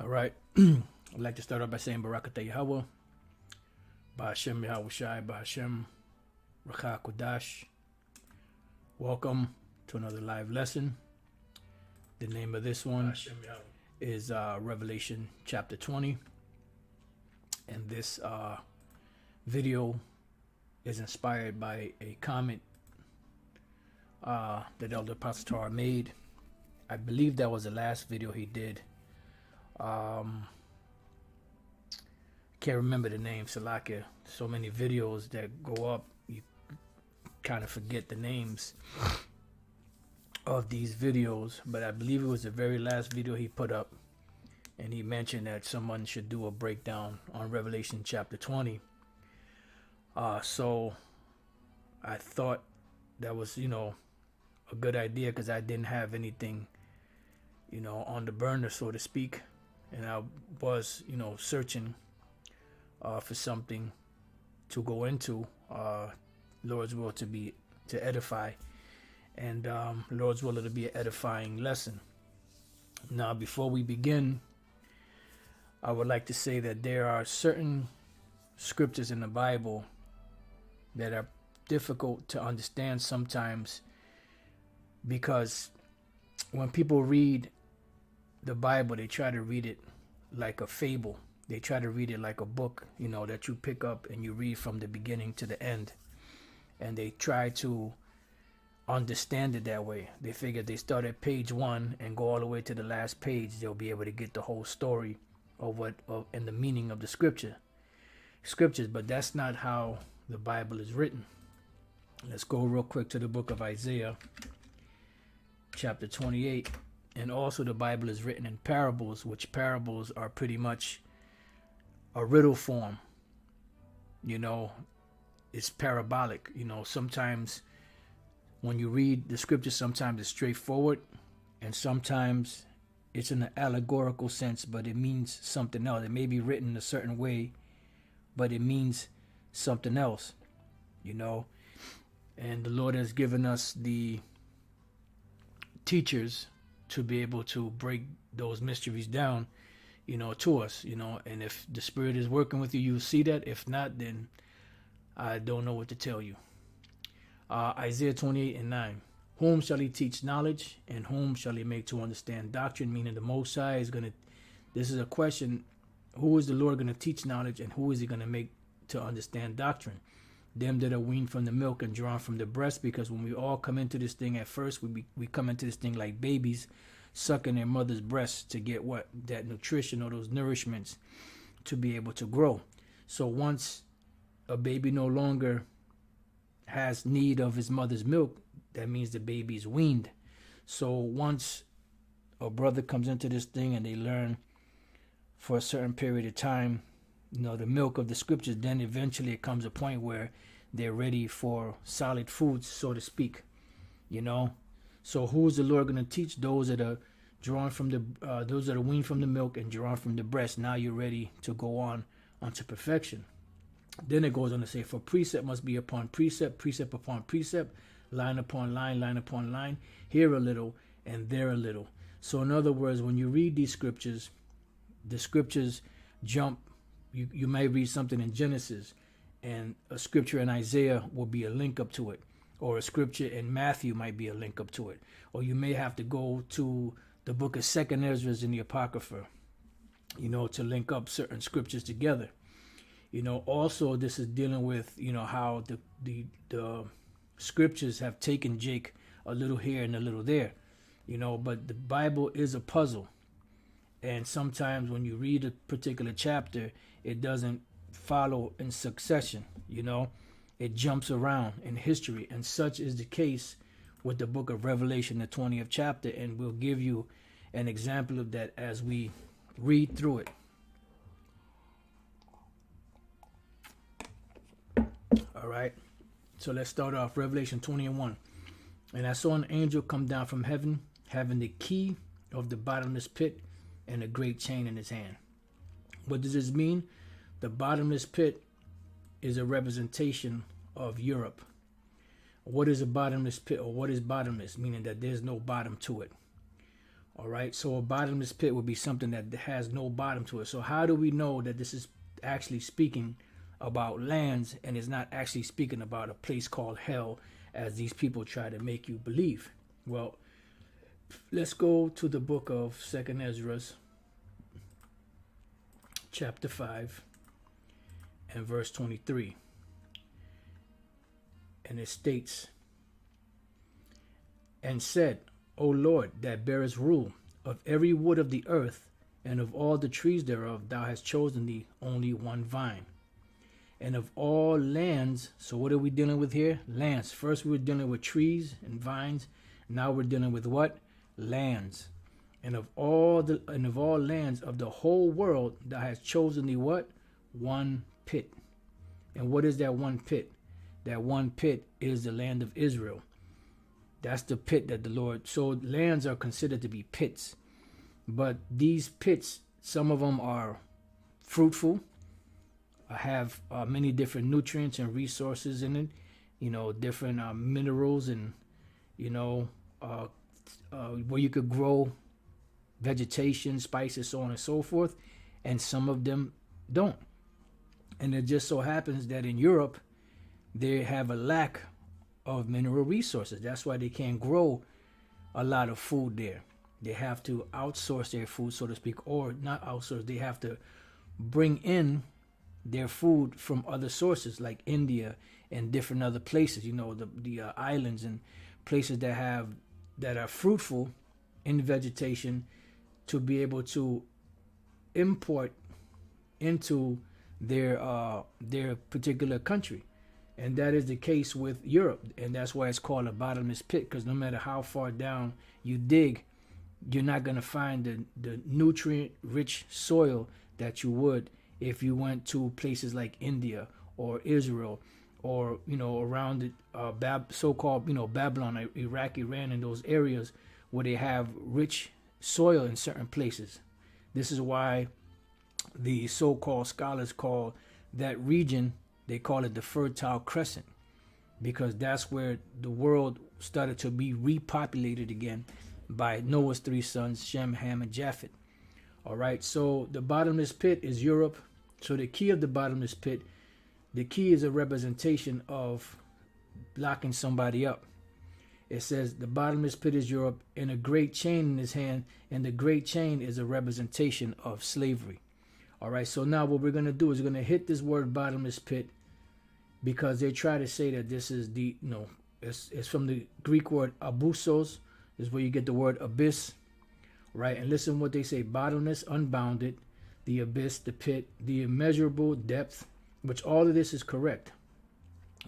All right. I'd like to start off by saying Barakatah Yahweh, Ba'ashem Yahweh Shai, Ba'ashem Rakha Kodash. Welcome to another live lesson. The name of this one is Revelation chapter 20. And this video is inspired by a comment that Elder Pastor made. I believe that was the last video he did. Can't remember the name, Salakia. So many videos that go up, you kind of forget the names of these videos. But I believe it was the very last video he put up, and he mentioned that someone should do a breakdown on Revelation chapter 20. So I thought that was, a good idea because I didn't have anything, on the burner, so to speak. And I was, searching for something to go into, Lord's will to edify, and Lord's will to be an edifying lesson. Now, before we begin, I would like to say that there are certain scriptures in the Bible that are difficult to understand sometimes, because when people read the Bible, they try to read it like a fable. They try to read it like a book, that you pick up and you read from the beginning to the end. And they try to understand it that way. They figure they start at page 1 and go all the way to the last page, they'll be able to get the whole story of and the meaning of the scriptures. But that's not how the Bible is written. Let's go real quick to the book of Isaiah, chapter 28. And also the Bible is written in parables, which parables are pretty much a riddle form. It's parabolic. Sometimes when you read the scripture, sometimes it's straightforward, and sometimes it's in an allegorical sense, but it means something else. It may be written a certain way, but it means something else, And the Lord has given us the teachers to be able to break those mysteries down, to us, and if the Spirit is working with you, you'll see that. If not, then I don't know what to tell you. Isaiah 28:9. Whom shall he teach knowledge, and whom shall he make to understand doctrine? Meaning the Most High is going to, this is a question, who is the Lord going to teach knowledge, and who is he going to make to understand doctrine? Them that are weaned from the milk and drawn from the breast, because when we all come into this thing at first, we come into this thing like babies, sucking their mother's breast to get that nutrition or those nourishments to be able to grow. So once a baby no longer has need of his mother's milk, that means the baby is weaned. So once a brother comes into this thing and they learn for a certain period of time, the milk of the scriptures, then eventually it comes a point where they're ready for solid foods, so to speak. So who's the Lord going to teach? Those that are drawn from those that are weaned from the milk and drawn from the breast. Now you're ready to go on unto perfection. Then it goes on to say, for precept must be upon precept, precept upon precept, line upon line, line upon line, here a little and there a little. So in other words, when you read these scriptures, the scriptures jump. You may read something in Genesis, and a scripture in Isaiah will be a link up to it, or a scripture in Matthew might be a link up to it, or you may have to go to the book of Second Ezra in the Apocrypha, to link up certain scriptures together. Also this is dealing with, how the scriptures have taken Jake a little here and a little there, but the Bible is a puzzle. And sometimes when you read a particular chapter, it doesn't follow in succession, It jumps around in history. And such is the case with the book of Revelation, the 20th chapter. And we'll give you an example of that as we read through it. All right. So let's start off Revelation 20:1. And I saw an angel come down from heaven, having the key of the bottomless pit and a great chain in his hand. What does this mean? The bottomless pit is a representation of Europe. What is a bottomless pit, or what is bottomless? Meaning that there's no bottom to it. All right. So a bottomless pit would be something that has no bottom to it. So how do we know that this is actually speaking about lands and is not actually speaking about a place called hell, as these people try to make you believe? Well, let's go to the book of Second Ezra, chapter 5 and verse 23. And it states, and said, O Lord, that bearest rule of every wood of the earth, and of all the trees thereof, thou hast chosen thee only one vine. And of all lands, so what are we dealing with here? Lands. First we were dealing with trees and vines. Now we're dealing with what? Lands. And of all lands of the whole world, thou hast chosen thee what? One pit. And what is that one pit? That one pit is the land of Israel. That's the pit that the Lord. So lands are considered to be pits. But these pits, some of them are fruitful, have many different nutrients and resources in it, different minerals, and where you could grow vegetation, spices, so on and so forth. And some of them don't. And it just so happens that in Europe, they have a lack of mineral resources. That's why they can't grow a lot of food there. They have to outsource their food, so to speak, or not outsource. They have to bring in their food from other sources like India and different other places, the islands and places that are fruitful in vegetation, to be able to import into their particular country. And that is the case with Europe, and that's why it's called a bottomless pit, because no matter how far down you dig, you're not going to find the nutrient rich soil that you would if you went to places like India or Israel, or around the so-called Babylon, Iraq, Iran, and those areas where they have rich soil in certain places. This is why the so-called scholars call that region, they call it the Fertile Crescent, because that's where the world started to be repopulated again by Noah's three sons, Shem, Ham, and Japheth. All right, so the bottomless pit is Europe. So the key of the bottomless pit, the key is a representation of locking somebody up. It says the bottomless pit is Europe, and a great chain in his hand, and the great chain is a representation of slavery. All right, so now what we're going to do is we're going to hit this word bottomless pit, because they try to say that this is it's from the Greek word abusos, is where you get the word abyss, right? And listen what they say: bottomless, unbounded, the abyss, the pit, the immeasurable depth, which all of this is correct.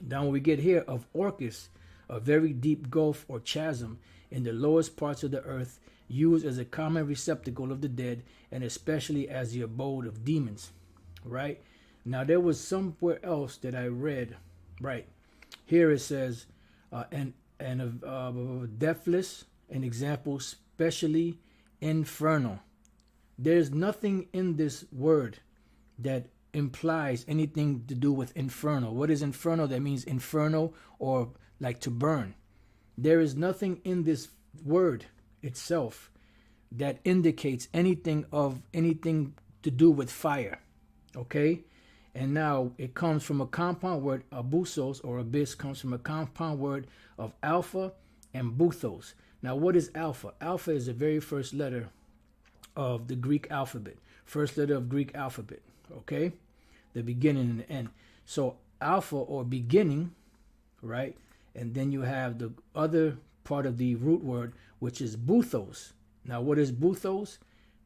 Now when we get here of Orcus, a very deep gulf or chasm in the lowest parts of the earth, used as a common receptacle of the dead, and especially as the abode of demons, right? Now there was somewhere else that I read, right? Here it says, and of deathless, an example, specially infernal. There's nothing in this word that implies anything to do with infernal. What is infernal? That means infernal, or like to burn. There is nothing in this word itself that indicates anything to do with fire. Okay? And now it comes from a compound word. Abusos, or abyss, comes from a compound word of alpha and buthos. Now what is alpha? Alpha is the very first letter of the Greek alphabet. First letter of Greek alphabet. Okay? The beginning and the end. So alpha, or beginning, right? And then you have the other part of the root word, which is buthos. Now what is buthos?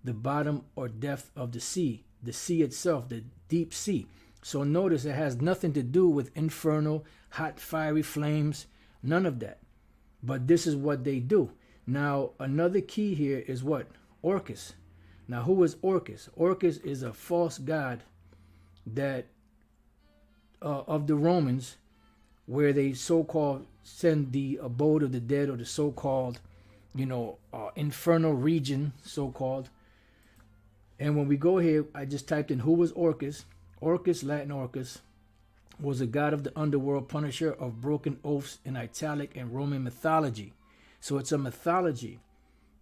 The bottom or depth of the sea itself, the deep sea. So notice it has nothing to do with infernal, hot, fiery flames, none of that. But this is what they do. Now another key here is what? Orcus. Now who is Orcus? Orcus is a false god that of the Romans, where they so-called send the abode of the dead, or the so-called infernal region, so-called. And when we go here, I just typed in who was Orcus. Orcus, Latin Orcus, was a god of the underworld, punisher of broken oaths, in italic and Roman mythology. So it's a mythology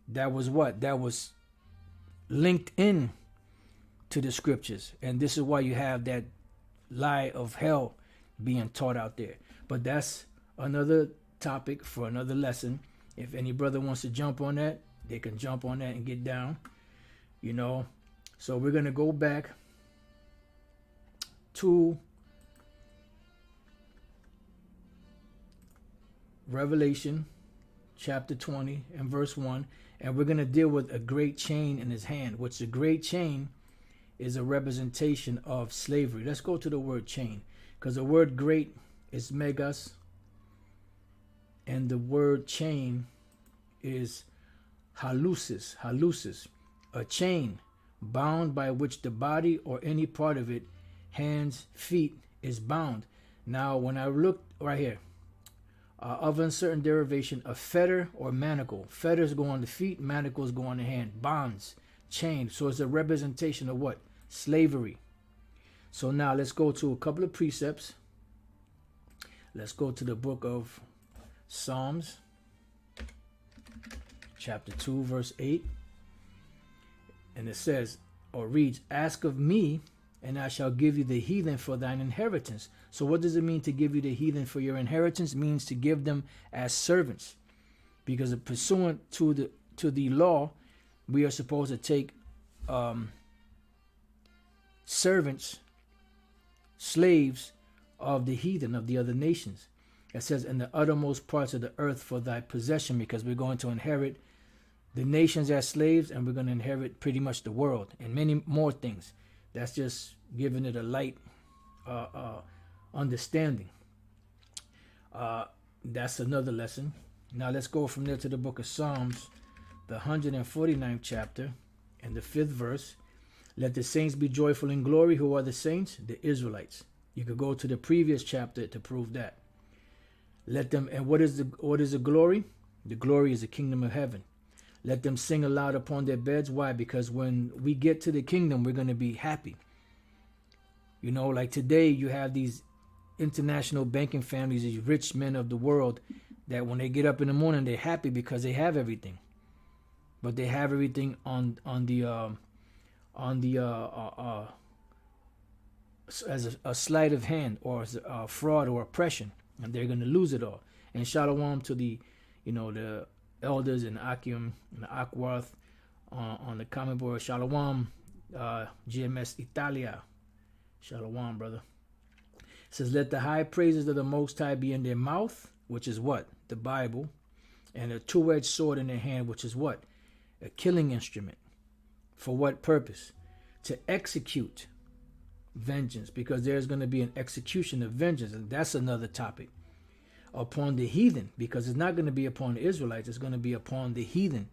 that was what? That was linked in to the scriptures. And this is why you have that lie of hell being taught out there. But that's another topic for another lesson. If any brother wants to jump on that, they can jump on that and get down. You know, so we're going to go back to Revelation chapter 20 and verse 1, and we're going to deal with a great chain in his hand, which the great chain is a representation of slavery. Let's go to the word chain, because the word great is megas, and the word chain is halusis, a chain bound by which the body or any part of it, hands, feet, is bound. Now, when I look right here, of uncertain derivation, a fetter or manacle. Fetters go on the feet, manacles go on the hand. Bonds, chain. So it's a representation of what? Slavery. So now let's go to a couple of precepts. Let's go to the book of Psalms, chapter 2, verse 8. And it says, or reads, ask of me, and I shall give you the heathen for thine inheritance. So what does it mean to give you the heathen for your inheritance? It means to give them as servants. Because pursuant to the law, we are supposed to take servants, slaves of the heathen, of the other nations. It says, in the uttermost parts of the earth for thy possession, because we're going to inherit the nations as slaves, and we're going to inherit pretty much the world and many more things. That's just giving it a light understanding. That's another lesson. Now let's go from there to the book of Psalms, the 149th chapter and the 5th verse. Let the saints be joyful in glory. Who are the saints? The Israelites. You could go to the previous chapter to prove that. Let them, and what is the glory? The glory is the kingdom of heaven. Let them sing aloud upon their beds. Why? Because when we get to the kingdom, we're going to be happy. You know, like today, you have these international banking families, these rich men of the world, that when they get up in the morning, they're happy because they have everything. But they have everything on as a sleight of hand, or as a fraud or oppression, and they're going to lose it all. And shalom to the elders in Akim and Akworth on the comment board. Shalom, GMS Italia. Shalom, brother. It says, let the high praises of the Most High be in their mouth, which is what? The Bible. And a two-edged sword in their hand, which is what? A killing instrument. For what purpose? To execute vengeance, because there's going to be an execution of vengeance, and that's another topic. Upon the heathen, because it's not going to be upon the Israelites, it's going to be upon the heathen.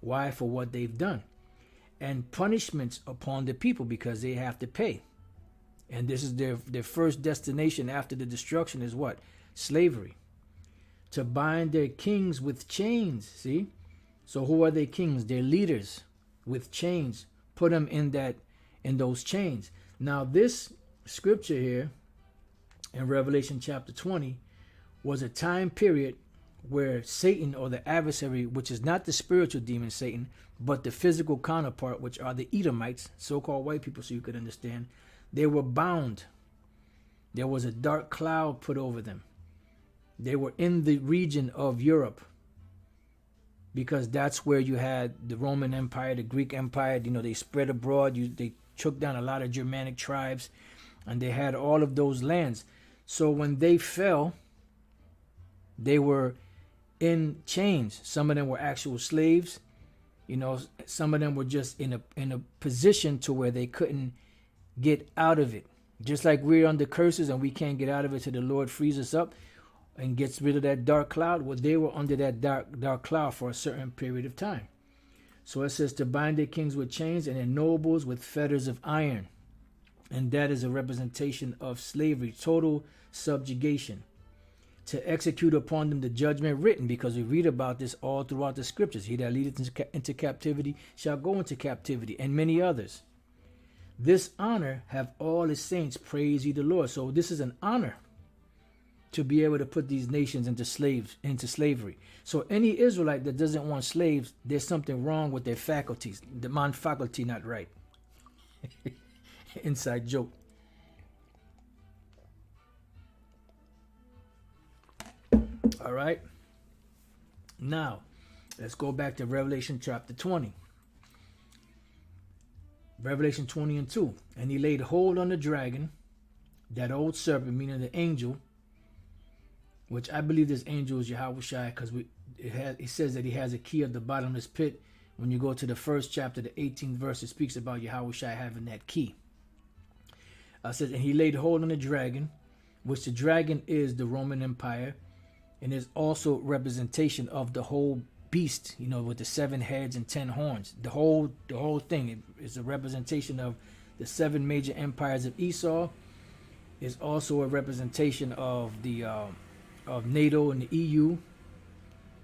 Why? For what they've done. And punishments upon the people, because they have to pay. And this is their first destination after the destruction is what? Slavery. To bind their kings with chains. See? So who are their kings? Their leaders with chains. Put them in those chains. Now this scripture here in Revelation chapter 20 was a time period where Satan, or the adversary, which is not the spiritual demon Satan, but the physical counterpart, which are the Edomites, so-called white people, so you could understand, they were bound. There was a dark cloud put over them. They were in the region of Europe, because that's where you had the Roman Empire, the Greek Empire. They spread abroad. They took down a lot of Germanic tribes, and they had all of those lands. So when they fell, they were in chains. Some of them were actual slaves. Some of them were just in a position to where they couldn't get out of it. Just like we're under curses and we can't get out of it till the Lord frees us up and gets rid of that dark cloud. Well, they were under that dark cloud for a certain period of time. So it says to bind their kings with chains and their nobles with fetters of iron. And that is a representation of slavery, total subjugation. To execute upon them the judgment written, because we read about this all throughout the scriptures. He that leadeth into captivity shall go into captivity, and many others. This honor have all his saints, praise ye the Lord. So this is an honor. to be able to put these nations into slavery. So any Israelite that doesn't want slaves, there's something wrong with their faculties. The mind faculty not right. Inside joke. All right. Now, let's go back to Revelation chapter 20. Revelation 20 and 2. And he laid hold on the dragon, that old serpent, meaning the angel, which I believe this angel is Yahushua, because it says that he has a key of the bottomless pit. When you go to the first chapter, the 18th verse, it speaks about Yahushua having that key. It says, and he laid hold on the dragon, which the dragon is the Roman Empire, and is also representation of the whole beast, with the 7 heads and 10 horns. The whole thing is a representation of the 7 major empires of Esau. Is also a representation of the of NATO and the EU,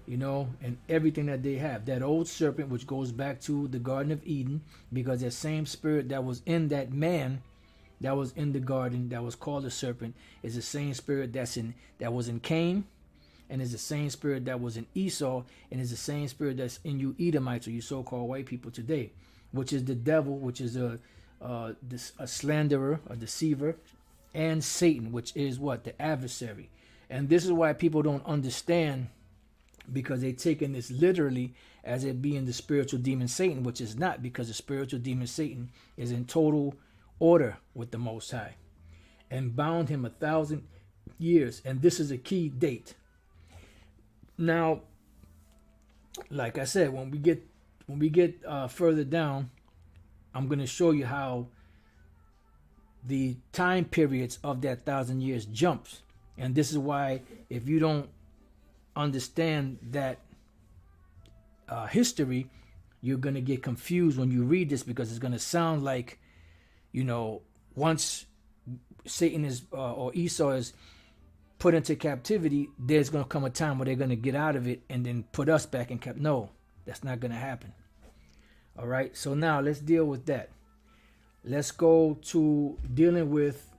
and everything that they have. That old serpent, which goes back to the Garden of Eden, because that same spirit that was in that man, that was in the garden, that was called a serpent, is the same spirit that was in Cain, and is the same spirit that was in Esau, and is the same spirit that's in you Edomites, or you so-called white people today, which is the devil, which is a slanderer, a deceiver, and Satan, which is what? The adversary. And this is why people don't understand, because they're taking this literally as it being the spiritual demon Satan, which is not, because the spiritual demon Satan is in total order with the Most High and bound him 1,000 years. And this is a key date. Now, like I said, when we get further down, I'm going to show you how the time periods of that 1,000 years jumps. And this is why, if you don't understand that history, you're going to get confused when you read this, because it's going to sound like, once Satan is or Esau is put into captivity, there's going to come a time where they're going to get out of it and then put us back in captivity. No, that's not going to happen. All right. So now let's deal with that. Let's go to dealing with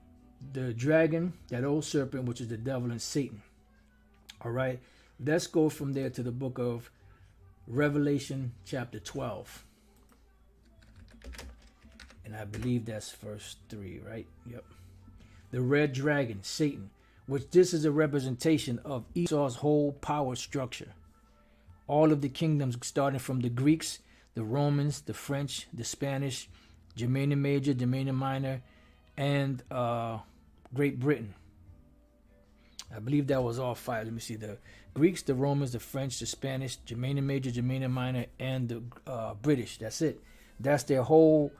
the dragon, that old serpent, which is the devil and Satan. All right. Let's go from there to the book of Revelation chapter 12. And I believe that's verse 3, right? Yep. The red dragon, Satan, which this is a representation of Esau's whole power structure. All of the kingdoms, starting from the Greeks, the Romans, the French, the Spanish, Germania Major, Germania Minor, and Great Britain. I believe that was all 5. Let me see. The Greeks, the Romans, the French, the Spanish, Germania Major, Germania Minor, and the British. That's it. That's their whole,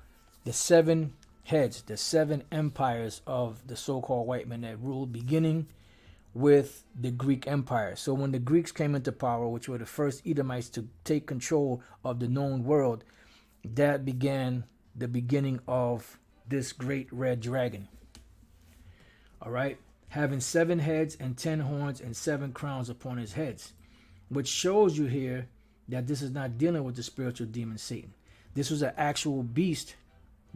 the 7 heads, the 7 empires of the so-called white men that ruled, beginning with the Greek Empire. So when the Greeks came into power, which were the first Edomites to take control of the known world, that began the beginning of this great red dragon. All right. Having 7 heads and 10 horns and 7 crowns upon his heads, which shows you here that this is not dealing with the spiritual demon Satan. This was an actual beast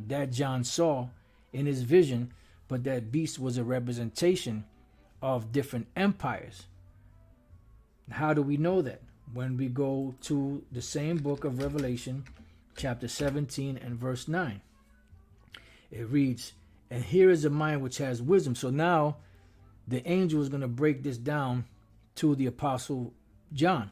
that John saw in his vision, but that beast was a representation of different empires. How do we know that? When we go to the same book of Revelation, chapter 17 and verse 9. It reads, and here is a mind which has wisdom. So now the angel is going to break this down to the apostle John,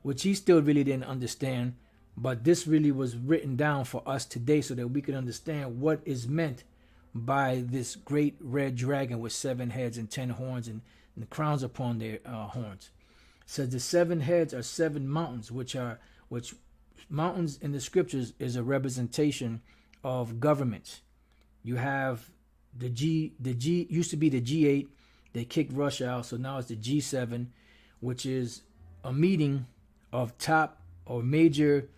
which he still really didn't understand, but this really was written down for us today so that we can understand what is meant by this great red dragon with 7 heads and 10 horns and crowns upon their horns. It says the 7 heads are 7 mountains, which mountains in the scriptures is a representation of governments. You have the G used to be the G8. They kicked Russia out, so now it's the G7, which is a meeting of top or major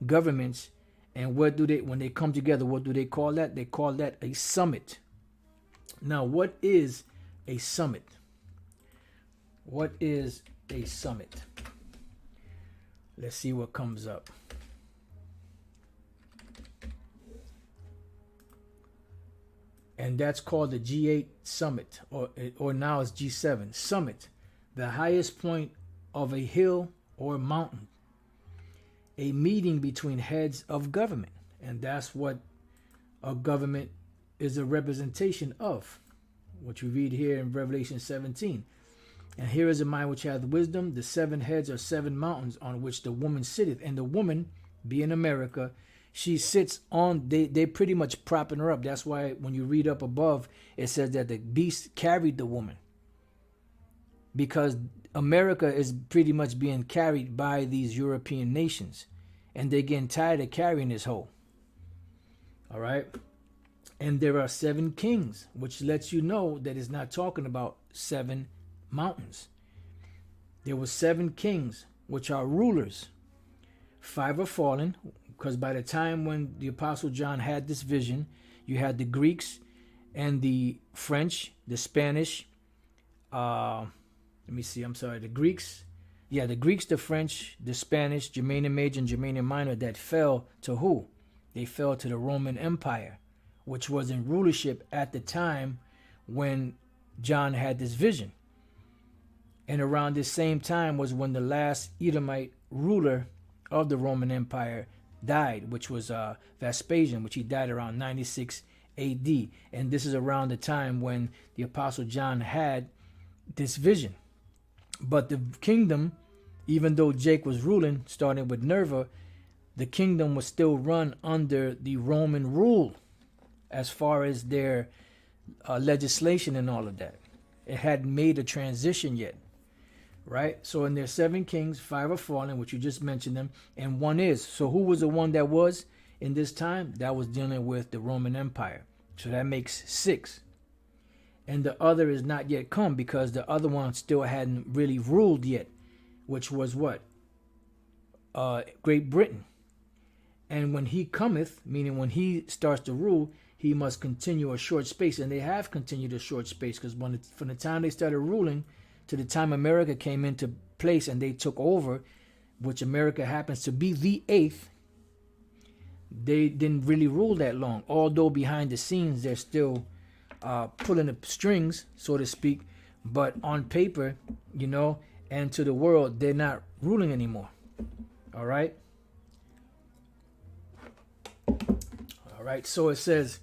governments. And what do they, when they come together, what do they call that? They call that a summit. Now, what is a summit? What is a summit? Let's see what comes up. and that's called the G8 summit, or now it's G7 summit, the highest point of a hill or mountain, a meeting between heads of government. And that's what a government is a representation of, which we read here in Revelation 17. And here is a mind which hath wisdom. The 7 heads are 7 mountains on which the woman sitteth. And the woman, being America, she sits on, they pretty much propping her up. That's why when you read up above, it says that the beast carried the woman. Because America is pretty much being carried by these European nations. And they're getting tired of carrying this hoe. All right. And there are 7 kings, which lets you know that it's not talking about 7 mountains. There were 7 kings, which are rulers. 5 are fallen, because by the time when the Apostle John had this vision, you had the Greeks and the French, the Spanish. The Greeks. Yeah, the Greeks, the French, the Spanish, Germanian Major and Germanian Minor, that fell to who? They fell to the Roman Empire, which was in rulership at the time when John had this vision. And around this same time was when the last Edomite ruler of the Roman Empire died, which was Vespasian, which he died around 96 AD. And this is around the time when the Apostle John had this vision. But the kingdom, even though Jake was ruling, starting with Nerva, the kingdom was still run under the Roman rule as far as their legislation and all of that. It hadn't made a transition yet, right? So in their 7 kings, 5 are fallen, which you just mentioned them, and 1 is. So who was the one that was in this time? That was dealing with the Roman Empire. So that makes 6. And the other is not yet come, because the other one still hadn't really ruled yet, which was what? Great Britain. And when he cometh, meaning when he starts to rule, he must continue a short space. And they have continued a short space, because from the time they started ruling to the time America came into place and they took over, which America happens to be the 8th, they didn't really rule that long. Although behind the scenes, they're still pulling the strings, so to speak. But on paper, and to the world, they're not ruling anymore. All right. All right. So it says,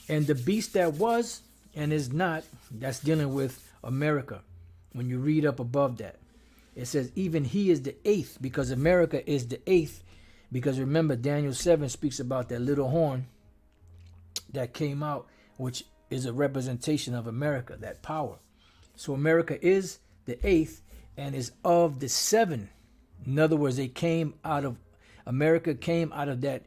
and the beast that was and is not, that's dealing with America. When you read up above that, it says, even he is the 8th, because America is the 8th. Because remember, Daniel 7 speaks about that little horn that came out, which is a representation of America, that power. So America is the 8th and is of the 7. In other words, America came out of that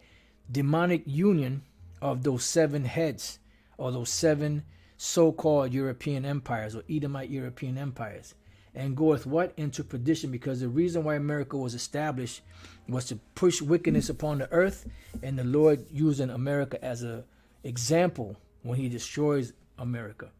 demonic union of those 7 heads, or those 7 so-called European empires, or Edomite European empires, and goeth what? Into perdition. Because the reason why America was established was to push wickedness upon the earth, and the Lord using America as an example when he destroys America.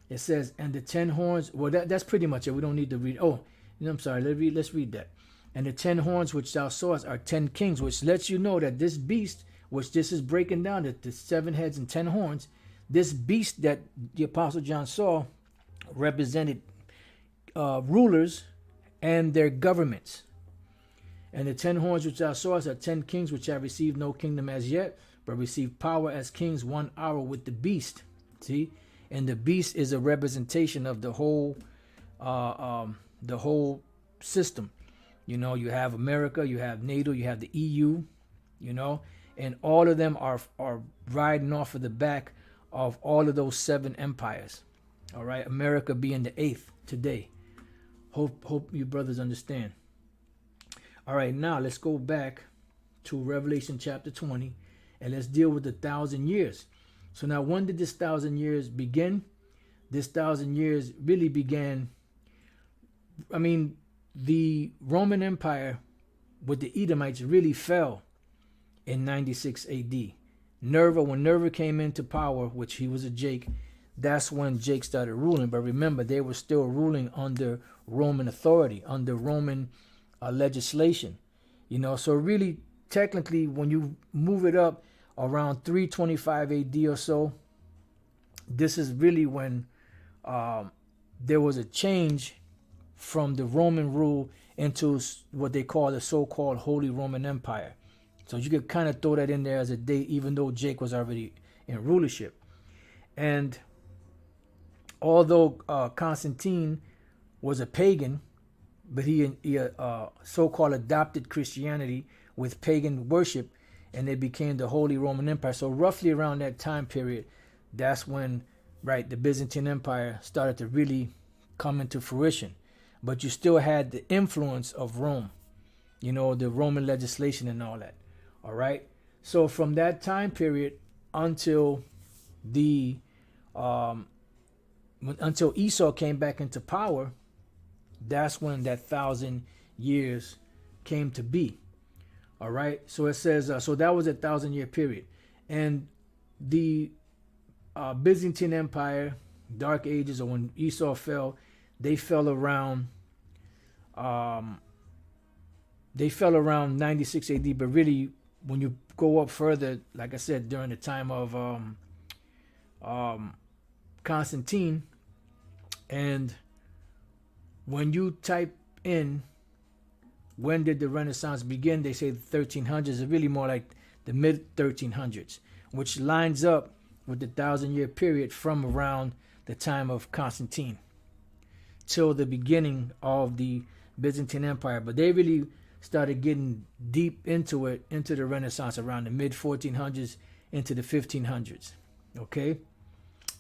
It says, and the 10 horns, well, that's pretty much it. We don't need to read. Oh, I'm sorry. Let's read that. And the 10 horns which thou sawest are 10 kings, which lets you know that this beast, which this is breaking down, that the 7 heads and 10 horns, this beast that the Apostle John saw represented rulers and their governments. And the 10 horns which thou sawest are 10 kings, which have received no kingdom as yet, but receive power as kings 1 hour with the beast. See? And the beast is a representation of the whole system. You have America, you have NATO, you have the EU, and all of them are riding off of the back of all of those 7 empires. All right, America being the 8th today. Hope you brothers understand. All right, now let's go back to Revelation chapter 20, and let's deal with the 1,000 years. So now, when did this 1,000 years begin? This 1,000 years really began, the Roman Empire with the Edomites really fell in 96 AD. When Nerva came into power, which he was a Jake, that's when Jake started ruling. But remember, they were still ruling under Roman authority, under Roman legislation. So really, technically, when you move it up around 325 AD or so, this is really when there was a change from the Roman rule into what they call the so-called Holy Roman Empire. So you could kind of throw that in there as a date, even though Jake was already in rulership. And although Constantine was a pagan, but he so-called adopted Christianity with pagan worship, and it became the Holy Roman Empire. So roughly around that time period, that's when, right, the Byzantine Empire started to really come into fruition. But you still had the influence of Rome, you know, the Roman legislation and all that. All right. So from that time period until the until Esau came back into power, that's when that 1,000 years came to be. All right. So it says, so that was a 1,000-year period. And the Byzantine Empire, Dark Ages, or when Esau fell, they fell around 96 AD. But really, when you go up further, like I said, during the time of Constantine, and when you type in when did the Renaissance begin, they say the 1300s. It's really more like the mid 1300s, which lines up with the 1,000-year period from around the time of Constantine till the beginning of the Byzantine Empire. But they really started getting deep into it, into the Renaissance around the mid 1400s into the 1500s. Okay?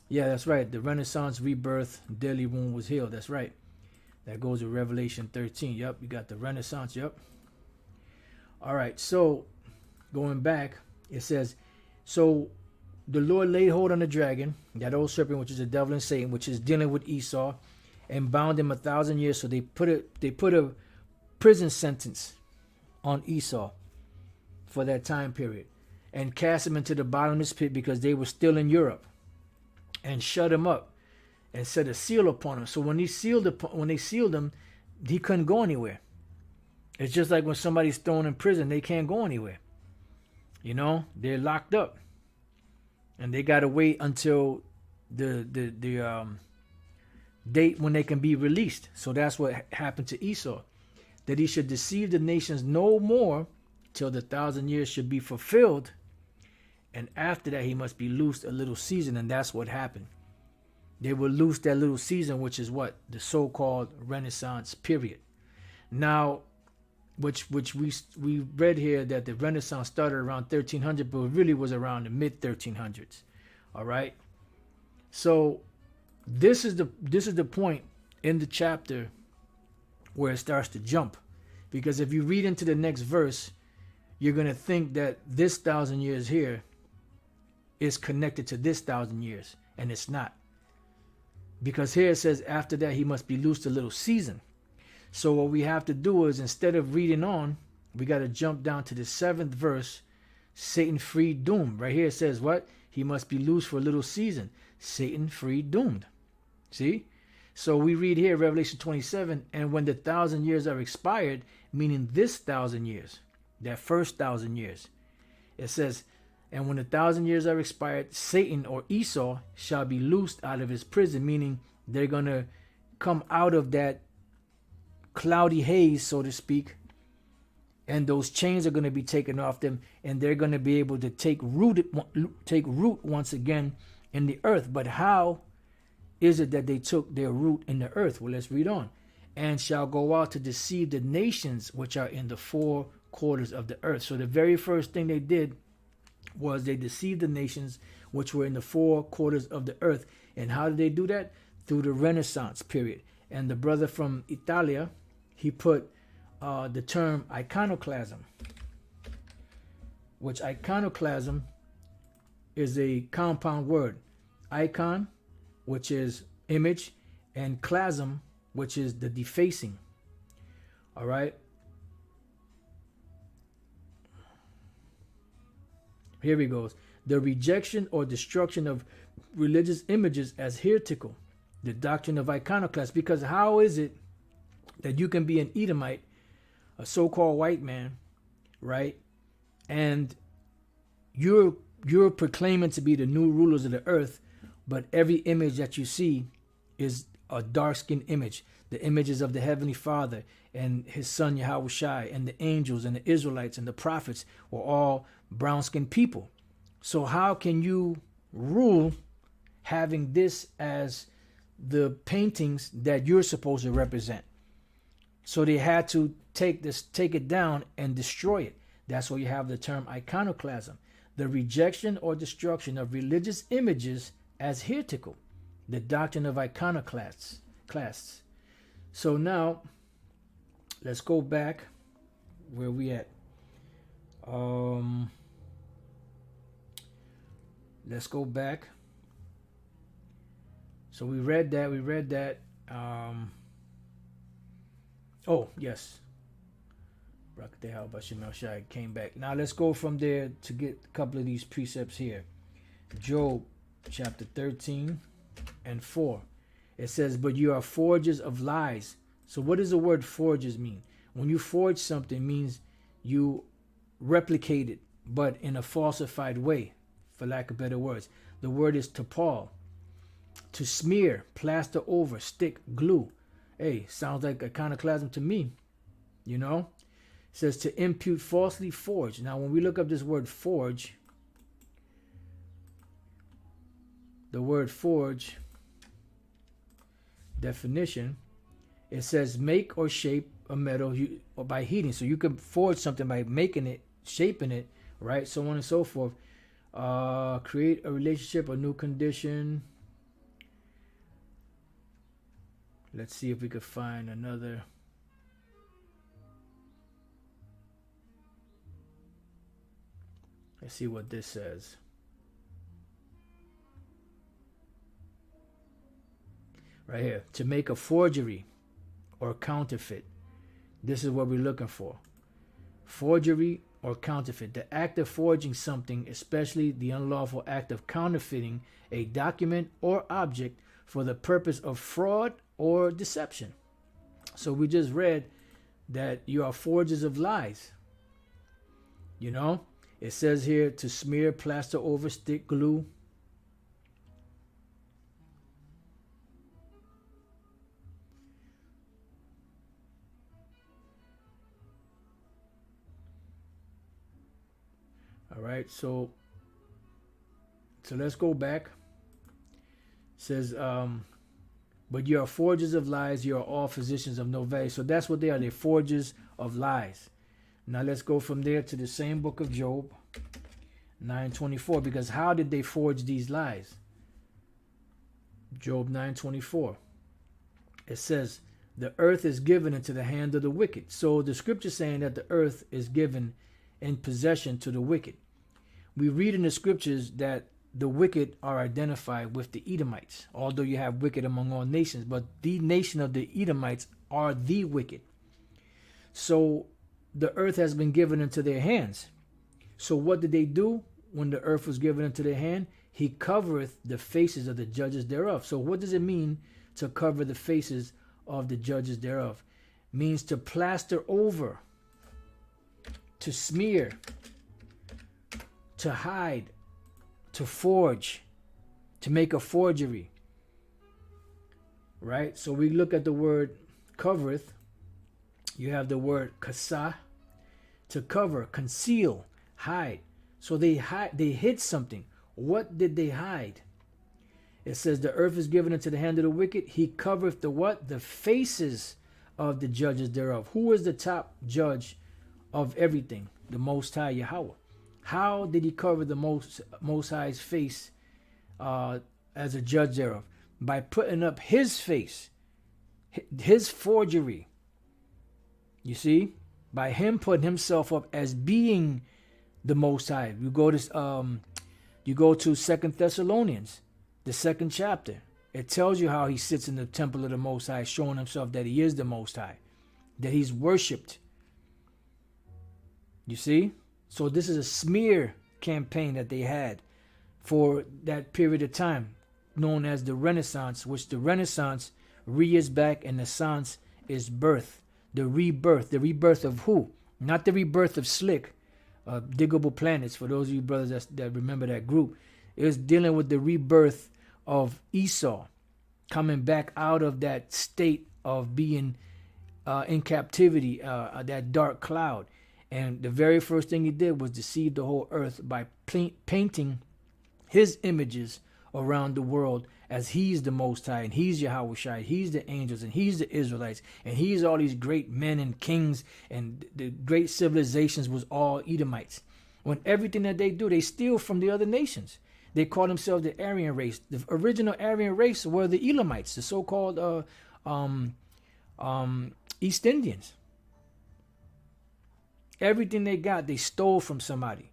Yeah, that's right. The Renaissance rebirth, deadly wound was healed. That's right. That goes to Revelation 13. Yep, you got the Renaissance. Yep. All right, so going back, it says, so the Lord laid hold on the dragon, that old serpent, which is the devil and Satan, which is dealing with Esau, and bound him 1,000 years. So they put a prison sentence on Esau for that time period, and cast him into the bottomless pit because they were still in Europe, and shut him up, and set a seal upon him. So when they sealed him, he couldn't go anywhere. It's just like when somebody's thrown in prison, they can't go anywhere. You know, they're locked up, and they gotta wait until the date when they can be released. So that's what happened to Esau, that he should deceive the nations no more till the 1,000 years should be fulfilled, and after that he must be loosed a little season. And that's what happened. They were loosed that little season, which is what the so-called Renaissance period. Now, which we read here that the Renaissance started around 1300, but it really was around the mid 1300s. All right. So this is the point in the chapter where it starts to jump, because if you read into the next verse, you're gonna think that this 1,000 years here is connected to this 1,000 years, and it's not. Because here it says after that he must be loosed a little season. So what we have to do is, instead of reading on, we got to jump down to the 7th verse. Satan free doomed. Right here it says what? He must be loosed for a little season. Satan free doomed. See? So we read here Revelation 27, and when the 1,000 years are expired, meaning this 1,000 years, that first 1,000 years, it says, and when the 1,000 years are expired, Satan or Esau shall be loosed out of his prison, meaning they're going to come out of that cloudy haze, so to speak, and those chains are going to be taken off them, and they're going to be able to take root once again in the earth. But how is it that they took their root in the earth? Well, let's read on. And shall go out to deceive the nations which are in the 4 quarters of the earth. So the very first thing they did was they deceived the nations which were in the 4 quarters of the earth. And how did they do that? Through the Renaissance period. And the brother from Italia, he put the term iconoclasm, which iconoclasm is a compound word. Icon, which is image, and clasm, which is the defacing. All right. Here he goes. The rejection or destruction of religious images as heretical. The doctrine of iconoclast. Because how is it that you can be an Edomite, a so-called white man, right? And you're proclaiming to be the new rulers of the earth, But every image that you see is a dark-skinned image. The images of the Heavenly Father and His Son Yahushua and the angels and the Israelites and the prophets were all brown-skinned people. So how can you rule having this as the paintings that you're supposed to represent? So they had to take it down and destroy it. That's why you have the term iconoclasm, the rejection or destruction of religious images as heretical, the doctrine of iconoclasts. So now, let's go back. Where we at? Let's go back. So we read that. Oh, yes. Came back. Now let's go from there to get a couple of these precepts here. Job chapter 13 and 4. It says, but you are forgers of lies. So what does the word forgers mean? When you forge something, it means you replicate it, but in a falsified way, for lack of better words. The word is tapal. To smear, plaster over, stick, glue. Hey, sounds like iconoclasm to me. You know? It says to impute falsely, forge. Now, when we look up this word forge, the word forge definition, it says make or shape a metal or by heating. So you can forge something by making it, shaping it, right? So on and so forth. Create a relationship, a new condition. Let's see if we could find another. Let's see what this says. Right here. To make a forgery or counterfeit. This is what we're looking for. Forgery or counterfeit. The act of forging something, especially the unlawful act of counterfeiting a document or object for the purpose of fraud or deception. So we just read that you are forgers of lies. You know, it says here to smear, plaster over, stick, glue. All right, so let's go back. It says, but you are forgers of lies, you are all physicians of no value. So that's what they are. They're forgers of lies. Now let's go from there to the same book of Job 9:24. Because how did they forge these lies? Job 9:24. It says, the earth is given into the hand of the wicked. So the scripture is saying that the earth is given in possession to the wicked. We read in the scriptures that the wicked are identified with the Edomites, although you have wicked among all nations, but the nation of the Edomites are the wicked. So the earth has been given into their hands. So what did they do when the earth was given into their hand? He covereth the faces of the judges thereof. So what does it mean to cover the faces of the judges thereof? It means to plaster over, to smear, to hide, to forge, to make a forgery. Right? So we look at the word covereth. You have the word kasa, to cover, conceal, hide. So they hid something. What did they hide? It says the earth is given into the hand of the wicked. He covereth the what? The faces of the judges thereof. Who is the top judge of everything? The Most High Yahweh. How did he cover the Most High's face as a judge thereof? By putting up his face, his forgery. You see? By him putting himself up as being the Most High. You go to 2 Thessalonians, the 2nd chapter. It tells you how he sits in the temple of the Most High, showing himself that he is the Most High, that he's worshipped. You see? So this is a smear campaign that they had for that period of time, known as the Renaissance, which the Renaissance is back and the Sans is birth. The rebirth of who? Not the rebirth of Slick, Diggable Planets, for those of you brothers that remember that group. It was dealing with the rebirth of Esau coming back out of that state of being in captivity, that dark cloud. And the very first thing he did was deceive the whole earth by painting his images around the world as he's the Most High, and he's Yahweh Shai, he's the angels, and he's the Israelites, and he's all these great men and kings, and the great civilizations was all Edomites. When everything that they do, they steal from the other nations. They call themselves the Aryan race. The original Aryan race were the Elamites, the so-called East Indians. Everything they got, they stole from somebody.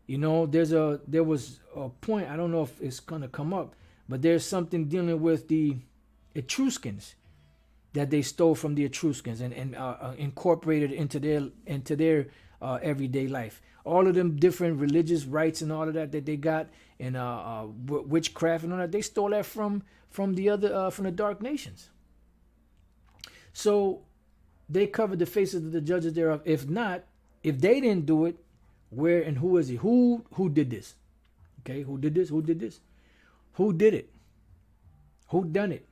You know, there was a point, I don't know if it's going to come up, but there's something dealing with the Etruscans that they stole from the Etruscans and incorporated into their everyday life. All of them different religious rites and all of that they got, and witchcraft and all that, they stole that from the dark nations. So they covered the faces of the judges thereof. If not, if they didn't do it, where and who is he? Who did this? Okay, who did this? Who did this? Who did it? Who done it?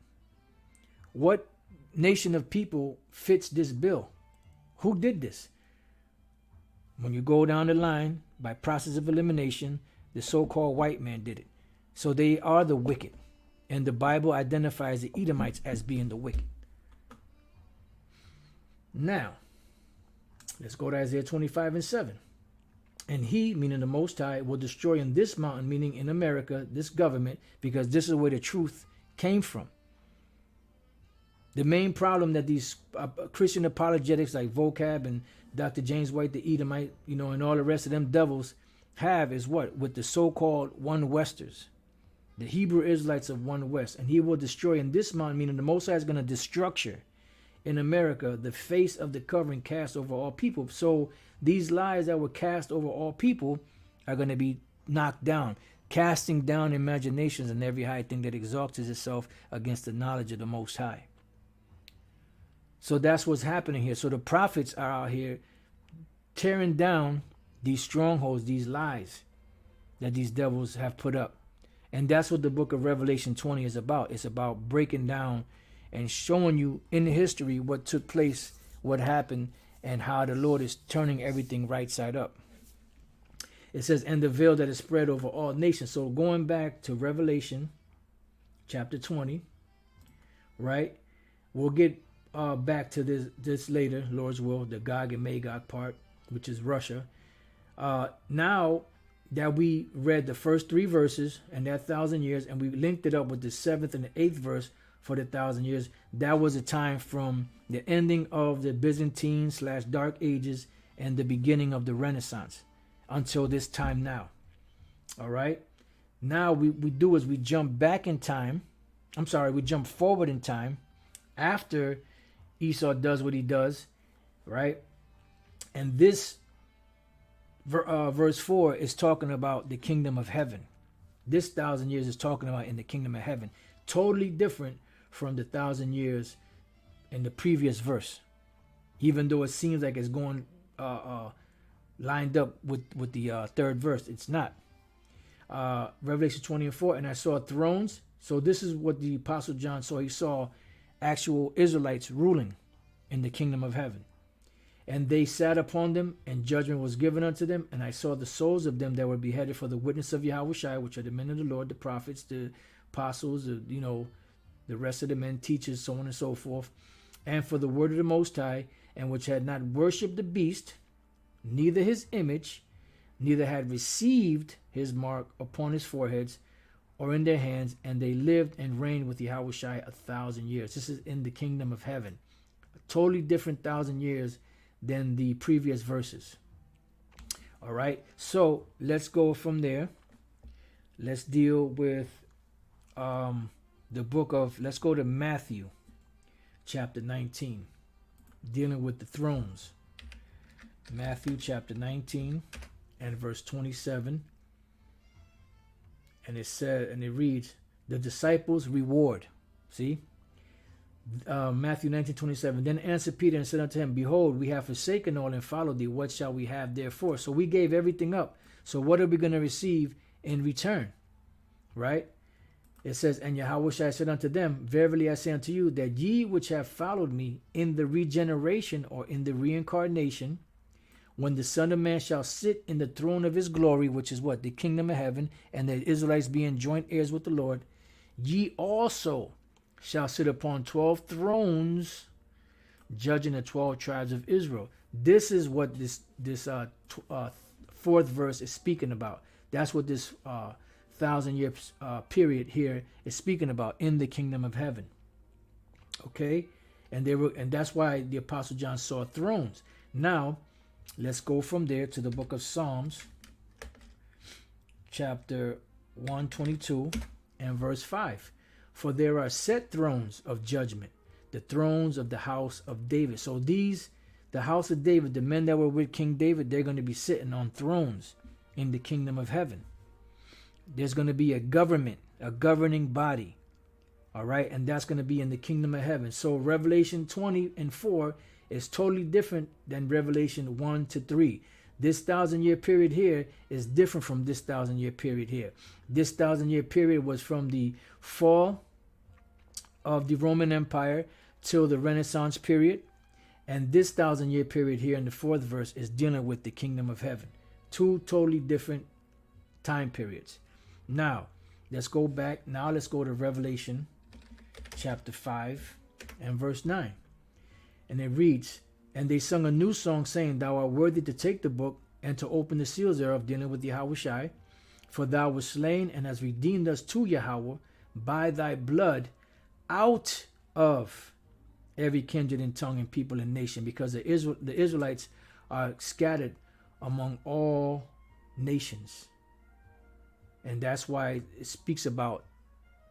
What nation of people fits this bill? Who did this? When you go down the line, by process of elimination, the so-called white man did it. So they are the wicked. And the Bible identifies the Edomites as being the wicked. Now, let's go to Isaiah 25:7. And he, meaning the Most High, will destroy in this mountain, meaning in America, this government, because this is where the truth came from. The main problem that these Christian apologetics like Vocab and Dr. James White, the Edomite, and all the rest of them devils have is what? With the so-called One Westers, the Hebrew Israelites of One West. And he will destroy in this mountain, meaning the Most High is going to destructure in America the face of the covering cast over all people. So these lies that were cast over all people are going to be knocked down, casting down imaginations and every high thing that exalts itself against the knowledge of the Most High. So that's what's happening here. So the prophets are out here tearing down these strongholds, these lies that these devils have put up. And that's what the book of Revelation 20 is about. It's about breaking down and showing you in history what took place, what happened, and how the Lord is turning everything right side up. It says, and the veil that is spread over all nations. So going back to Revelation chapter 20, right? We'll get back to this later, Lord's will, the Gog and Magog part, which is Russia. Now that we read the first 3 verses and that 1,000 years, and we linked it up with the 7th and the 8th verse for the 1,000 years, that was a time from the ending of the Byzantine/Dark Ages and the beginning of the Renaissance until this time now. All right. Now we do is we jump back in time. We jump forward in time after Esau does what he does, right? And this verse 4 is talking about the kingdom of heaven. This 1,000 years is talking about in the kingdom of heaven. Totally different from the 1,000 years in the previous verse, even though it seems like it's going lined up with the 3rd verse. It's not. Revelation 20:4, and I saw thrones. So this is what the Apostle John saw. He saw actual Israelites ruling in the kingdom of heaven. And they sat upon them, and judgment was given unto them. And I saw the souls of them that were beheaded for the witness of Yahweh Shai, which are the men of the Lord, the prophets, the apostles, the rest of the men, teachers, so on and so forth, and for the word of the Most High, and which had not worshipped the beast, neither his image, neither had received his mark upon his foreheads or in their hands, and they lived and reigned with Yahweh Shai 1,000 years. This is in the kingdom of heaven. A totally different 1,000 years than the previous verses. All right, so let's go from there. Let's deal with the book of, let's go to Matthew chapter 19, dealing with the thrones. Matthew chapter 19 and verse 27. And it said, and it reads, the disciples' reward. See? Matthew 19:27. Then answered Peter and said unto him, behold, we have forsaken all and followed thee. What shall we have therefore? So we gave everything up. So what are we going to receive in return? Right? It says, and Yahweh said unto them, verily I say unto you, that ye which have followed me in the regeneration or in the reincarnation, when the Son of Man shall sit in the throne of his glory, which is what? The kingdom of heaven, and the Israelites being joint heirs with the Lord, ye also shall sit upon 12 thrones, judging the 12 tribes of Israel. This is what this fourth verse is speaking about. That's what this 1,000-year period here is speaking about in the kingdom of heaven. Okay, and that's why the Apostle John saw thrones. Now, let's go from there to the book of Psalms, chapter 122 and verse 5. For there are set thrones of judgment, the thrones of the house of David. So these, the house of David, the men that were with King David, they're going to be sitting on thrones in the kingdom of heaven. There's going to be a government, a governing body. All right, and that's going to be in the kingdom of heaven. So Revelation 20 and 4 is totally different than Revelation 1 to 3. This 1,000-year period here is different from this 1,000-year period here. This 1,000-year period was from the fall of the Roman Empire till the Renaissance period. And this 1,000-year period here in the fourth verse is dealing with the kingdom of heaven. Two totally different time periods. Now, let's go back. Now let's go to Revelation chapter 5 and verse 9. And it reads, and they sung a new song, saying, thou art worthy to take the book and to open the seals thereof, dealing with Yahweh, for thou wast slain and hast redeemed us to Yahweh by thy blood out of every kindred and tongue and people and nation, because the Israelites are scattered among all nations. And that's why it speaks about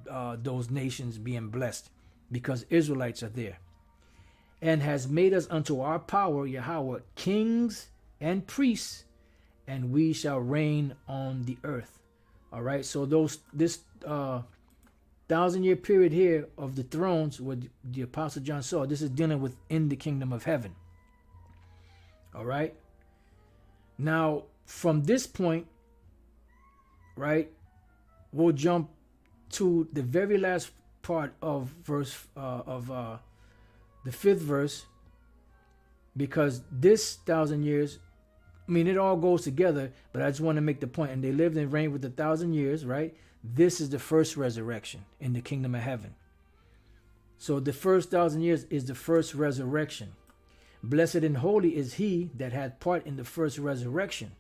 those nations being blessed, because Israelites are there. And has made us unto our power, Yahweh, kings and priests, and we shall reign on the earth. All right, so this 1,000-year period here of the thrones, what the Apostle John saw, this is dealing with in the kingdom of heaven. All right. Now, from this point, right, we'll jump to the very last part of the fifth verse, because this 1,000 years, I mean, it all goes together, but I just want to make the point. And they lived and reigned with 1,000 years, right? This is the first resurrection in the kingdom of heaven. So the first 1,000 years is the first resurrection. Blessed and holy is he that had part in the first resurrection.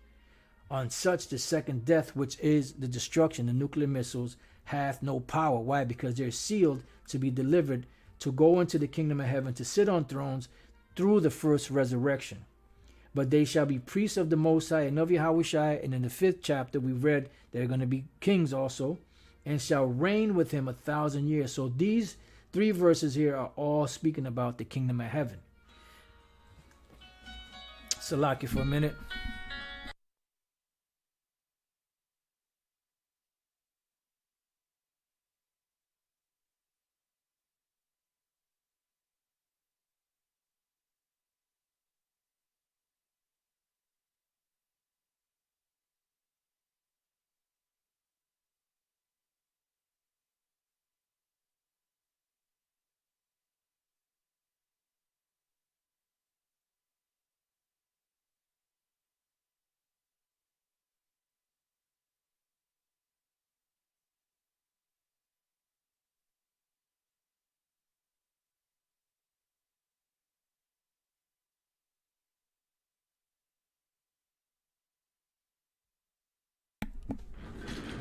On such the second death, which is the destruction, the nuclear missiles, hath no power. Why? Because they're sealed to be delivered, to go into the kingdom of heaven, to sit on thrones through the first resurrection. But they shall be priests of the Most High and of Yahweh. And in the 5th chapter, we read they're going to be kings also, and shall reign with him 1,000 years. So these 3 verses here are all speaking about the kingdom of heaven. Salaki for a minute.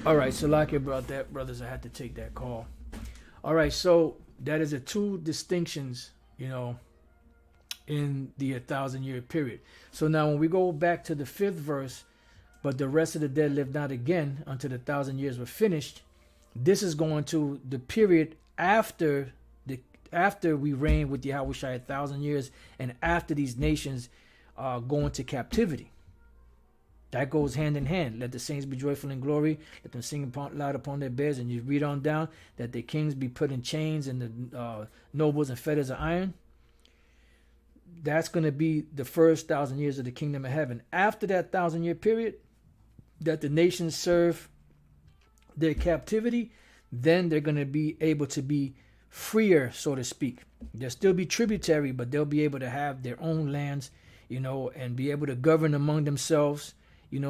All right, Salaki about that, brothers. I had to take that call. All right, so that is the 2 distinctions, in the 1,000-year period. So now when we go back to the 5th verse, but the rest of the dead lived not again until the 1,000 years were finished. This is going to the period after we reign with Yahweh 1,000 years, and after these nations go into captivity. That goes hand in hand. Let the saints be joyful in glory. Let them sing loud upon their beds. And you read on down that the kings be put in chains and the nobles in fetters of iron. That's going to be the first 1,000 years of the kingdom of heaven. After that 1,000-year period that the nations serve their captivity, then they're going to be able to be freer, so to speak. They'll still be tributary, but they'll be able to have their own lands, and be able to govern among themselves,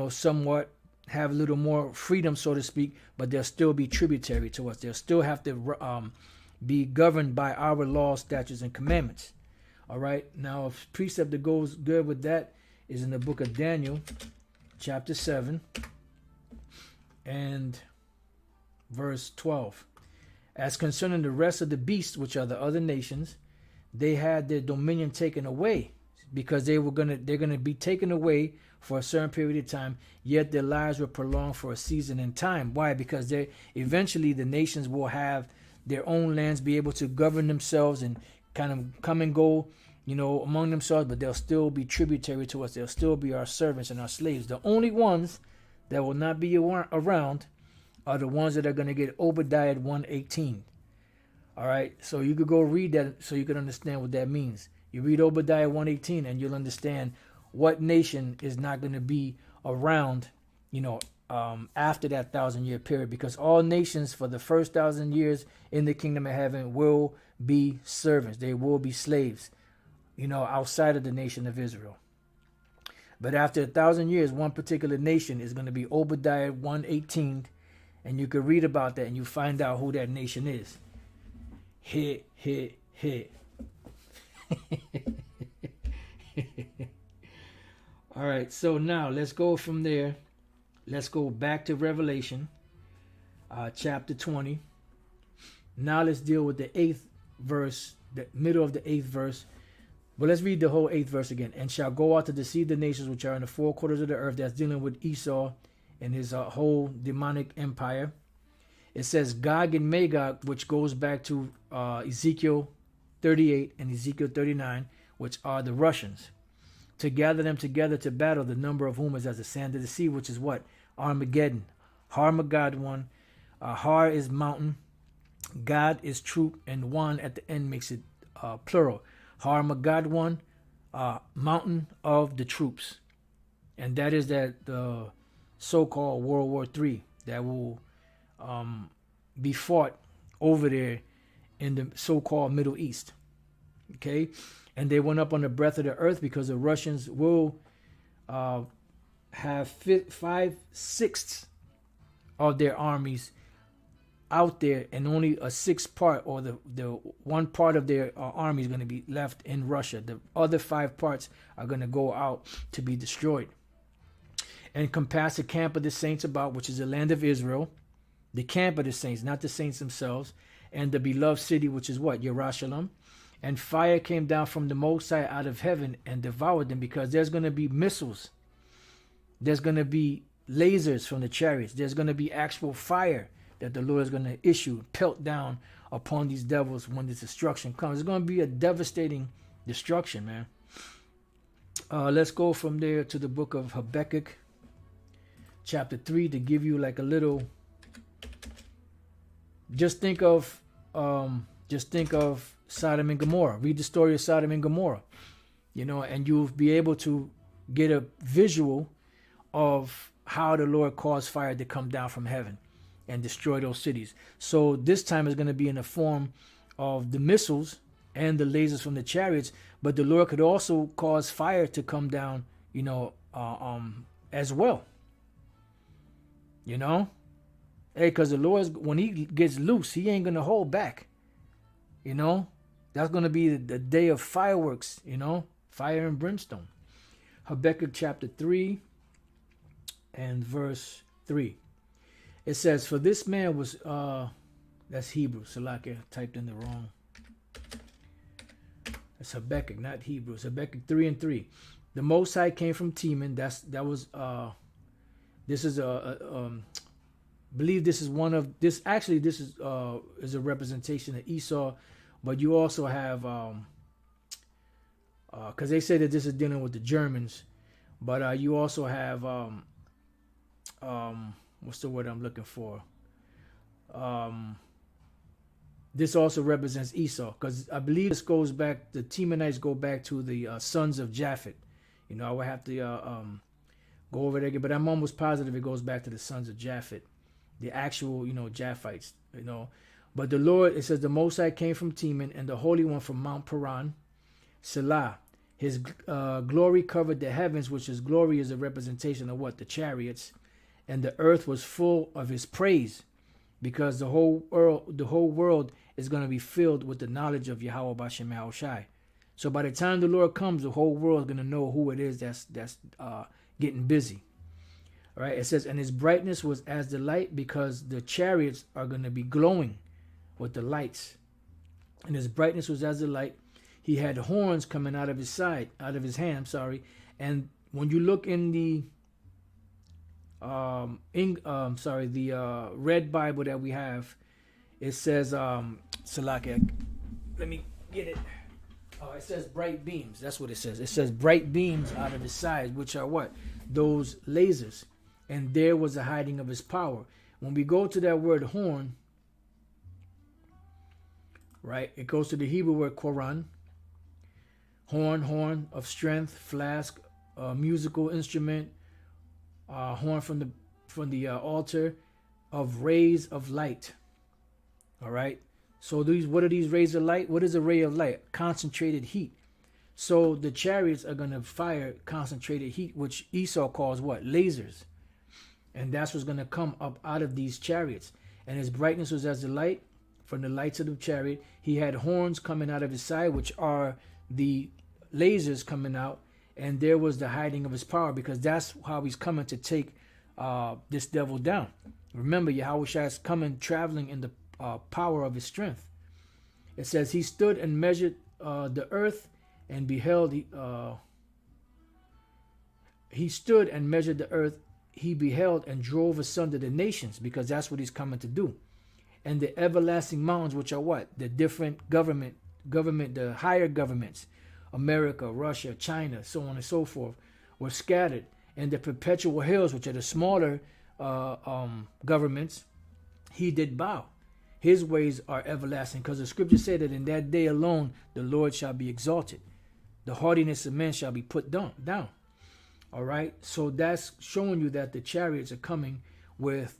somewhat have a little more freedom, so to speak, but they'll still be tributary to us. They'll still have to be governed by our laws, statutes, and commandments. All right. Now, a precept that goes good with that is in the book of Daniel, chapter 7 and verse 12. As concerning the rest of the beasts, which are the other nations, they had their dominion taken away, because they're gonna be taken away for a certain period of time, yet their lives were prolonged for a season in time. Why? Because they eventually, the nations will have their own lands, be able to govern themselves and kind of come and go, among themselves, but they'll still be tributary to us. They'll still be our servants and our slaves. The only ones that will not be around are the ones that are going to get Obadiah 1:18. All right, so you could go read that so you can understand what that means. You read Obadiah 1:18 and you'll understand what nation is not going to be around, after that 1,000-year period, because all nations for the first 1,000 years in the kingdom of heaven will be servants. They will be slaves, outside of the nation of Israel. But after 1,000 years, one particular nation is going to be Obadiah 1:18, and you can read about that and you find out who that nation is. Hit. All right, so now let's go from there. Let's go back to Revelation, chapter 20. Now let's deal with the 8th verse, the middle of the 8th verse. But let's read the whole 8th verse again. And shall go out to deceive the nations which are in the four quarters of the earth. That's dealing with Esau and his whole demonic empire. It says Gog and Magog, which goes back to Ezekiel 38 and Ezekiel 39, which are the Russians, to gather them together to battle, the number of whom is as the sand of the sea, which is what? Armageddon. Harmageddon. Har is mountain, God is troop, and one at the end makes it plural. Harmageddon, mountain of the troops. And that is that the so-called World War III that will be fought over there in the so-called Middle East. Okay? And they went up on the breadth of the earth because the Russians will have 5/6 of their armies out there, and only a sixth part, or the one part of their army is going to be left in Russia. The other 5 parts are going to go out to be destroyed. And compass the camp of the saints about, which is the land of Israel, the camp of the saints, not the saints themselves, and the beloved city, which is what? Jerusalem. And fire came down from the Most High out of heaven and devoured them, because there's going to be missiles. There's going to be lasers from the chariots. There's going to be actual fire that the Lord is going to issue, pelt down upon these devils when this destruction comes. It's going to be a devastating destruction, man. Let's go from there to the book of Habakkuk, chapter 3, to give you like a little. Just think of Sodom and Gomorrah. Read the story of Sodom and Gomorrah, and you'll be able to get a visual of how the Lord caused fire to come down from heaven and destroy those cities. So this time is going to be in the form of the missiles and the lasers from the chariots, but the Lord could also cause fire to come down, as well. Hey, because the Lord, when he gets loose, he ain't going to hold back. That's going to be the day of fireworks, fire and brimstone. Habakkuk chapter 3 and verse 3. It says, for this man was, that's Hebrew. Salakia typed in the wrong. It's Habakkuk, not Hebrew. It's Habakkuk 3 and 3. The Most High came from Teman. Believe this is one of this. Actually, this is a representation of Esau, but you also have because they say that this is dealing with the Germans, but you also have what's the word I'm looking for? This also represents Esau, because I believe this goes back. The Temanites go back to the sons of Japhet. I would have to go over there again, but I'm almost positive it goes back to the sons of Japhet. the actual, Japhites, But the Lord, it says, the Most High came from Teman, and the Holy One from Mount Paran, Selah. His glory covered the heavens, which his glory is a representation of what? The chariots. And the earth was full of his praise, because the whole world is going to be filled with the knowledge of Yahweh Bashem Yahushai. So by the time the Lord comes, the whole world is going to know who it is that's getting busy. All right, it says, and his brightness was as the light, because the chariots are going to be glowing with the lights. And his brightness was as the light. He had horns coming out of his hand, And when you look in the red Bible that we have, it says, Salakia, let me get it. It says bright beams. That's what it says. It says bright beams out of his sides, which are what? Those lasers. And there was the hiding of his power. When we go to that word horn, right, it goes to the Hebrew word koran. Horn of strength, flask, musical instrument, horn from the altar, of rays of light. All right. So what are these rays of light? What is a ray of light? Concentrated heat. So the chariots are going to fire concentrated heat, which Esau calls what? Lasers. And that's what's going to come up out of these chariots. And his brightness was as the light from the lights of the chariot. He had horns coming out of his side, which are the lasers coming out. And there was the hiding of his power, because that's how he's coming to take this devil down. Remember, Yahushua is coming, traveling in the power of his strength. It says he stood and measured the earth and beheld. He stood and measured the earth. He beheld and drove asunder the nations, because that's what he's coming to do. And the everlasting mountains, which are what? The different government, the higher governments, America, Russia, China, so on and so forth, were scattered. And the perpetual hills, which are the smaller governments, he did bow. His ways are everlasting, because the scriptures say that in that day alone the Lord shall be exalted. The haughtiness of men shall be put down. All right, so that's showing you that the chariots are coming with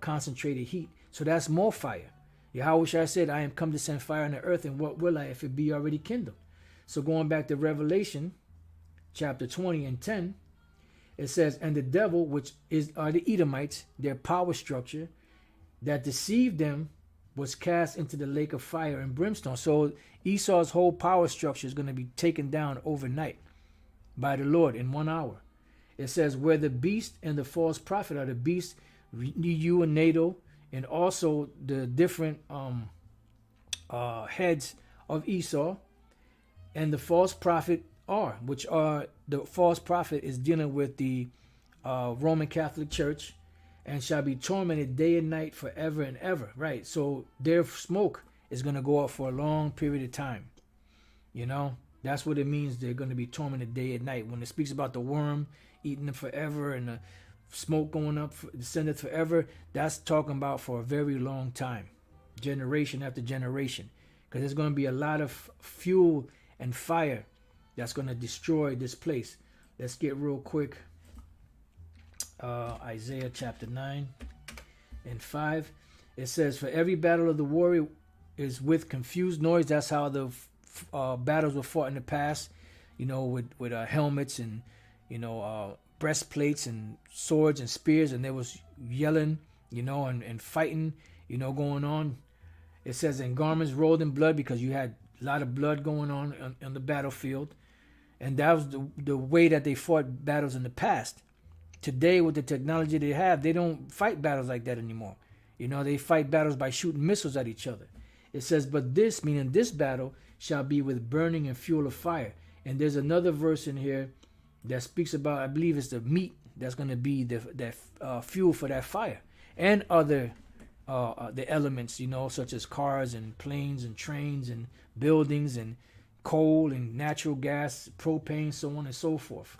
concentrated heat. So that's more fire. Yahushua said, I am come to send fire on the earth, and what will I if it be already kindled? So going back to Revelation chapter 20 and 10, it says, and the devil, which are the Edomites, their power structure, that deceived them, was cast into the lake of fire and brimstone. So Esau's whole power structure is going to be taken down overnight by the Lord in 1 hour. It says, where the beast and the false prophet are. The beast, EU and NATO, and also the different heads of Esau, and the false prophet are, which are, the false prophet is dealing with the Roman Catholic Church, and shall be tormented day and night forever and ever. Right, so their smoke is going to go up for a long period of time. That's what it means. They're going to be tormented day and night. When it speaks about the worm eating them forever and the smoke going up, descended forever, that's talking about for a very long time, generation after generation, because there's going to be a lot of fuel and fire that's going to destroy this place. Let's get real quick. Isaiah chapter 9 and 5. It says, for every battle of the warrior is with confused noise. That's how the battles were fought in the past, with helmets and breastplates and swords and spears, and there was yelling, and fighting, going on. It says, and garments rolled in blood, because you had a lot of blood going on the battlefield. And that was the way that they fought battles in the past. Today, with the technology they have, they don't fight battles like that anymore. They fight battles by shooting missiles at each other. It says, but this, meaning this battle, shall be with burning and fuel of fire. And there's another verse in here that speaks about, I believe it's the meat that's going to be that fuel for that fire. And other the elements, such as cars and planes and trains and buildings and coal and natural gas, propane, so on and so forth.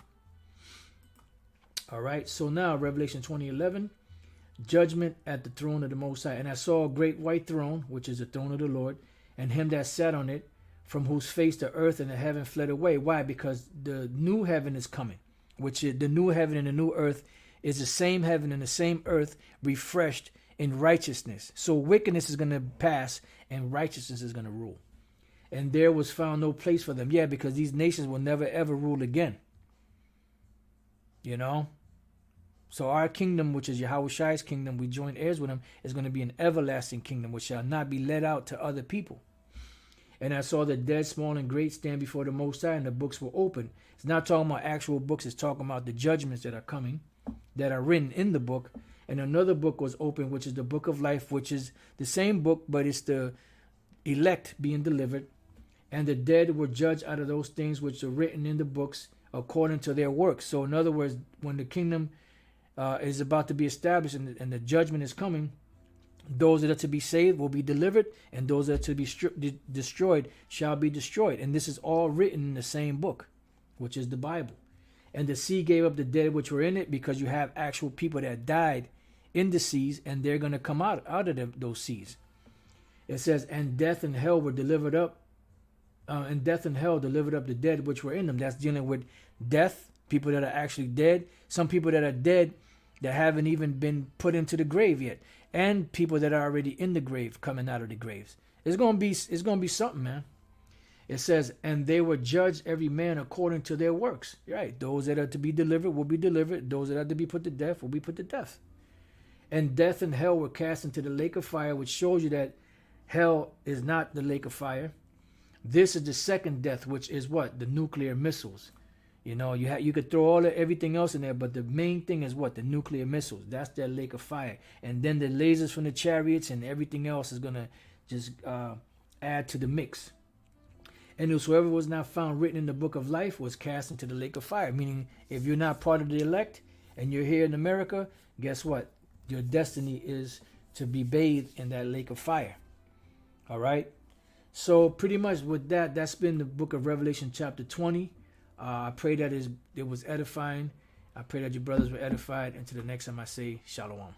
All right, so now Revelation 20:11, judgment at the throne of the Most High. And I saw a great white throne, which is the throne of the Lord, and him that sat on it, from whose face the earth and the heaven fled away. Why? Because the new heaven is coming, which is the new heaven and the new earth is the same heaven and the same earth refreshed in righteousness. So wickedness is going to pass and righteousness is going to rule. And there was found no place for them. Yeah, because these nations will never ever rule again. You know? So our kingdom, which is Yahweh kingdom, we join heirs with him, is going to be an everlasting kingdom, which shall not be let out to other people. And I saw the dead, small and great, stand before the Most High, and the books were open. It's not talking about actual books. It's talking about the judgments that are coming, that are written in the book. And another book was open, which is the book of life, which is the same book, but it's the elect being delivered. And the dead were judged out of those things which are written in the books according to their works. So in other words, when the kingdom is about to be established and the judgment is coming, those that are to be saved will be delivered, and those that are to be destroyed shall be destroyed. And this is all written in the same book, which is the Bible. And the sea gave up the dead which were in it, because you have actual people that died in the seas, and they're going to come out of those seas. It says, and death and hell were delivered up, and death and hell delivered up the dead which were in them. That's dealing with death, people that are actually dead, some people that are dead that haven't even been put into the grave yet, and people that are already in the grave coming out of the graves. It's gonna be something, man. It says, and they were judged every man according to their works. Right. Those that are to be delivered will be delivered. Those that are to be put to death will be put to death. And death and hell were cast into the lake of fire, which shows you that hell is not the lake of fire. This is the second death, which is what? The nuclear missiles. You know, you could throw everything else in there, but the main thing is what? The nuclear missiles. That's their lake of fire. And then the lasers from the chariots and everything else is going to just add to the mix. And whosoever was not found written in the book of life was cast into the lake of fire. Meaning, if you're not part of the elect and you're here in America, guess what? Your destiny is to be bathed in that lake of fire. All right? So pretty much with that, that's been the book of Revelation chapter 20. I pray that it was edifying. I pray that your brothers were edified. Until the next time I say, Shalom.